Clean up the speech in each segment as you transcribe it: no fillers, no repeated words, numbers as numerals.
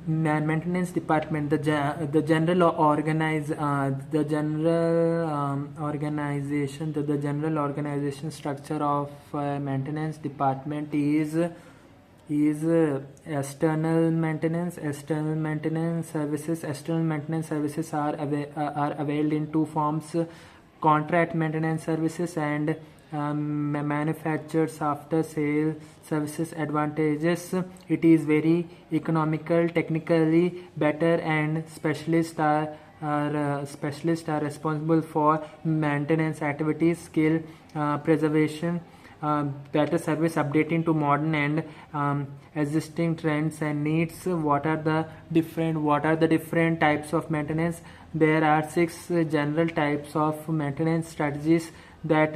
maintenance department, the general organization structure of maintenance department is external maintenance services. External maintenance services are availed in two forms: contract maintenance services and manufacturers after sale services. Advantages: it is very economical, technically better, and specialists are responsible for maintenance activities. Skill preservation, better service updating to modern and existing trends and needs. What are the different types of maintenance? There are 6 general types of maintenance strategies that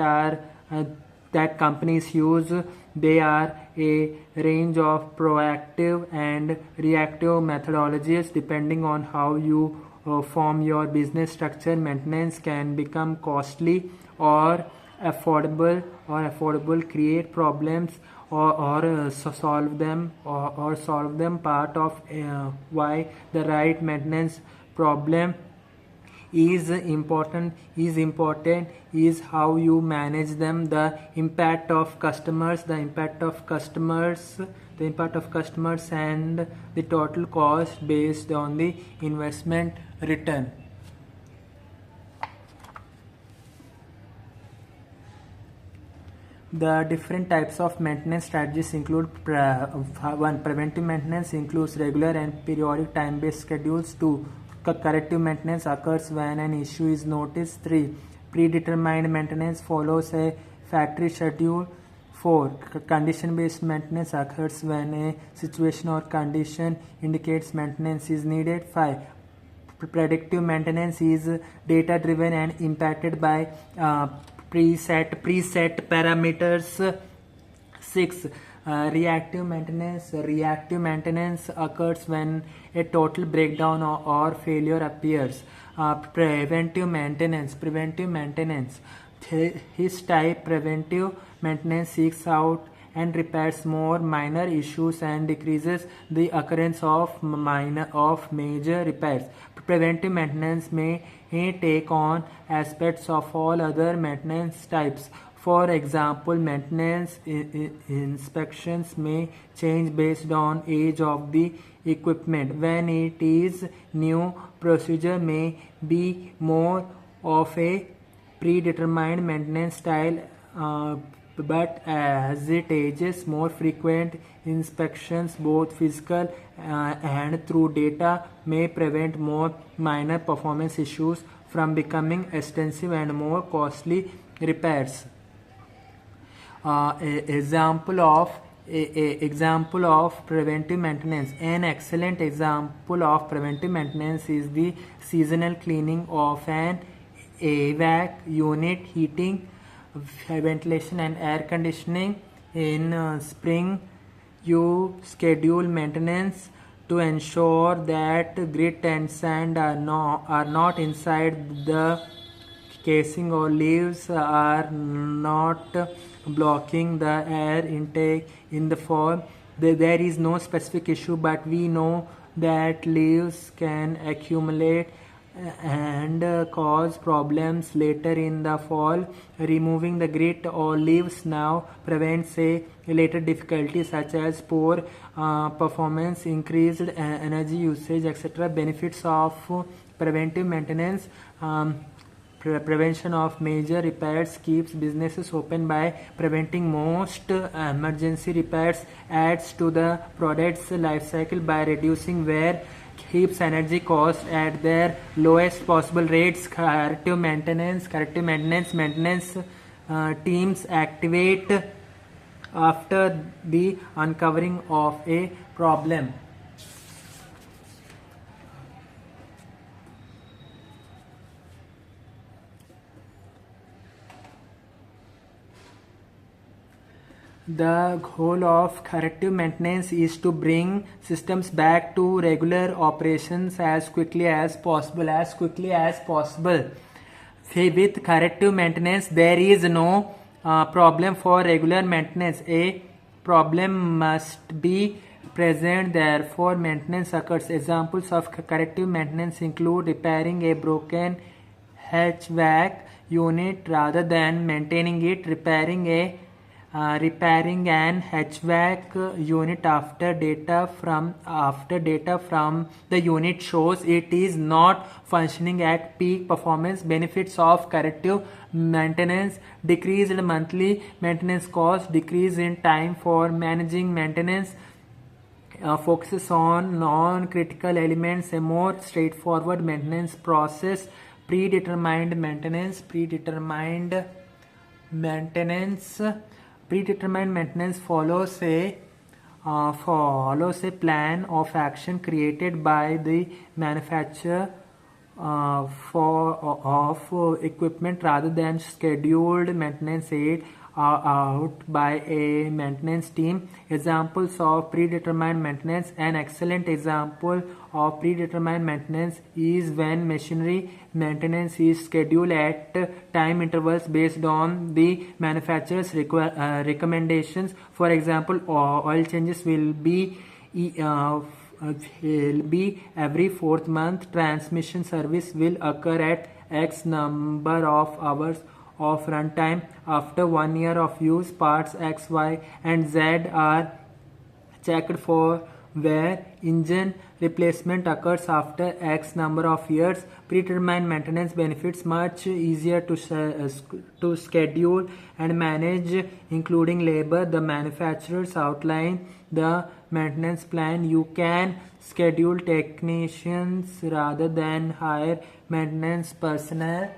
companies use. They are a range of proactive and reactive methodologies. Depending on how you form your business structure, maintenance can become costly or affordable, create problems or solve them. Part of why the right maintenance problem is important is how you manage them. The impact of customers and the total cost based on the investment return. The different types of maintenance strategies include: 1. Preventive maintenance includes regular and periodic time-based schedules. 2. Corrective maintenance occurs when an issue is noticed. 3. Predetermined maintenance follows a factory schedule. 4. Condition-based maintenance occurs when a situation or condition indicates maintenance is needed. 5. Predictive maintenance is data-driven and impacted by preset parameters. 6. Reactive maintenance occurs when a total breakdown or failure appears. Preventive maintenance. This type, preventive maintenance, seeks out and repairs more minor issues and decreases the occurrence of major repairs. Preventive maintenance may take on aspects of all other maintenance types. For example, maintenance inspections may change based on age of the equipment. When it is new, procedure may be more of a predetermined maintenance style, but as it ages, more frequent inspections, both physical and through data, may prevent more minor performance issues from becoming extensive and more costly repairs. Example of preventive maintenance. An excellent example of preventive maintenance is the seasonal cleaning of an HVAC unit, heating, ventilation and air conditioning. In spring, you schedule maintenance to ensure that grit and sand are not inside the casing, or leaves are not blocking the air intake. In the fall, there is no specific issue, but we know that leaves can accumulate and cause problems later in the fall. Removing the grit or leaves now prevents a later difficulty such as poor performance, increased energy usage, etc. Benefits of preventive maintenance. Prevention of major repairs keeps businesses open by preventing most emergency repairs, adds to the product's life cycle by reducing wear, keeps energy costs at their lowest possible rates. Corrective maintenance teams activate after the uncovering of a problem. The goal of corrective maintenance is to bring systems back to regular operations as quickly as possible. With corrective maintenance, there is no problem for regular maintenance. A problem must be present, therefore maintenance occurs. Examples of corrective maintenance include repairing a broken HVAC unit rather than maintaining it, repairing an HVAC unit after data from the unit shows it is not functioning at peak performance. Benefits of corrective maintenance: decreased monthly maintenance cost, decrease in time for managing maintenance, focuses on non-critical elements, a more straightforward maintenance process. Predetermined maintenance follows a plan of action created by the manufacturer of equipment rather than scheduled maintenance out by a maintenance team. Examples of predetermined maintenance: an excellent example of predetermined maintenance is when machinery maintenance is scheduled at time intervals based on the manufacturer's recommendations. For example, oil changes will be every fourth month. Transmission service will occur at X number of hours of runtime. After 1 year of use, parts X, Y, and Z are checked for where engine replacement occurs after X number of years. Predetermined maintenance benefits: much easier to schedule and manage, including labor. The manufacturers outline the maintenance plan. You can schedule technicians rather than hire maintenance personnel.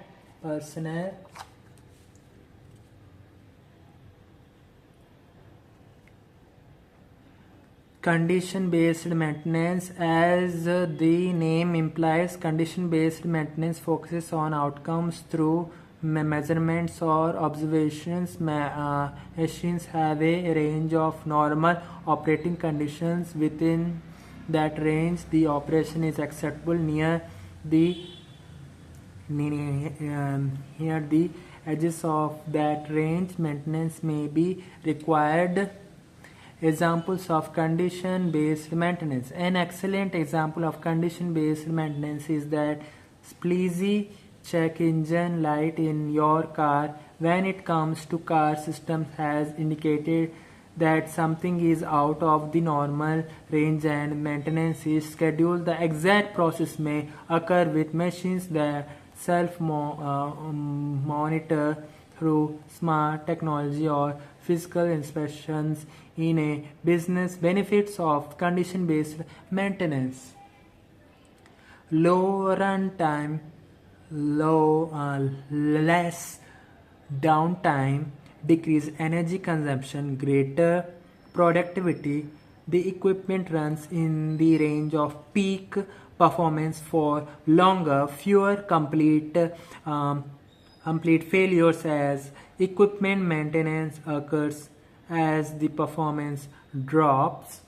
Condition-based maintenance: as the name implies, condition-based maintenance focuses on outcomes through measurements or observations. Machines have a range of normal operating conditions. Within that range, the operation is acceptable. Near the edges of that range, maintenance may be required. Examples of condition-based maintenance: an excellent example of condition-based maintenance is that please check engine light in your car. When it comes to car systems, has indicated that something is out of the normal range and maintenance is scheduled. The exact process may occur with machines that self-monitor through smart technology or physical inspections in a business. Benefits of condition-based maintenance: low runtime, less downtime, decreased energy consumption, greater productivity. The equipment runs in the range of peak performance for longer, fewer complete failures as equipment maintenance occurs as the performance drops.